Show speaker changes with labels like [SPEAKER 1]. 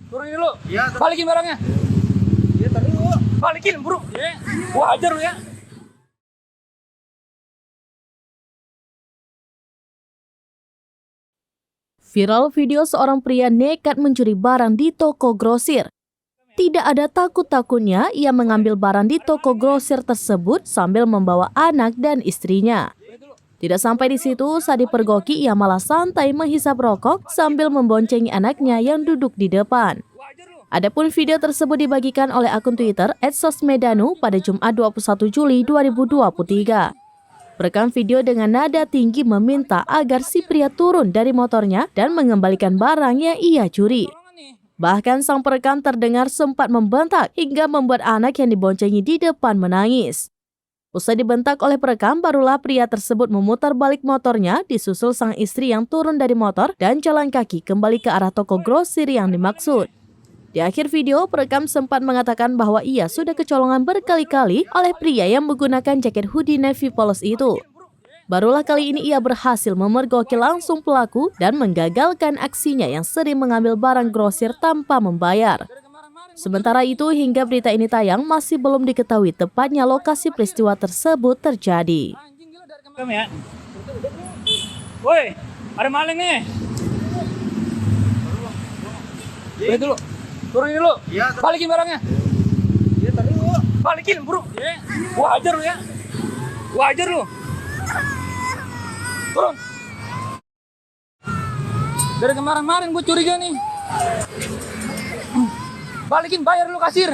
[SPEAKER 1] Turunin dulu.
[SPEAKER 2] Iya.
[SPEAKER 1] Balikin barangnya.
[SPEAKER 2] Iya, tadi lu.
[SPEAKER 1] Balikin, bro. Ya. Gua ajar lu ya.
[SPEAKER 3] Viral video seorang pria nekat mencuri barang di toko grosir. Tidak ada takut-takutnya, ia mengambil barang di toko grosir tersebut sambil membawa anak dan istrinya. Tidak sampai di situ, saat dipergoki ia malah santai menghisap rokok sambil memboncengi anaknya yang duduk di depan. Adapun video tersebut dibagikan oleh akun Twitter @sosmedanu pada Jumat 21 Juli 2023. Perekam video dengan nada tinggi meminta agar si pria turun dari motornya dan mengembalikan barang yang ia curi. Bahkan sang perekam terdengar sempat membentak hingga membuat anak yang diboncengi di depan menangis. Usai dibentak oleh perekam, barulah pria tersebut memutar balik motornya disusul sang istri yang turun dari motor dan jalan kaki kembali ke arah toko grosir yang dimaksud. Di akhir video, perekam sempat mengatakan bahwa ia sudah kecolongan berkali-kali oleh pria yang menggunakan jaket hoodie navy polos itu. Barulah kali ini ia berhasil memergoki langsung pelaku dan menggagalkan aksinya yang sering mengambil barang grosir tanpa membayar. Sementara itu, hingga berita ini tayang, masih belum diketahui tepatnya lokasi peristiwa tersebut terjadi.
[SPEAKER 1] Woi, ada maling nih. Turunin dulu. Turunin dulu.
[SPEAKER 2] Iya.
[SPEAKER 1] Balikin barangnya.
[SPEAKER 2] Iya, tadi lu.
[SPEAKER 1] Balikin, bro. Ya. Gua ajar lu ya. Gua ajar lu. Turun. Dari kemarin-kemarin gue curiga nih. Balikin, bayar lu kasir.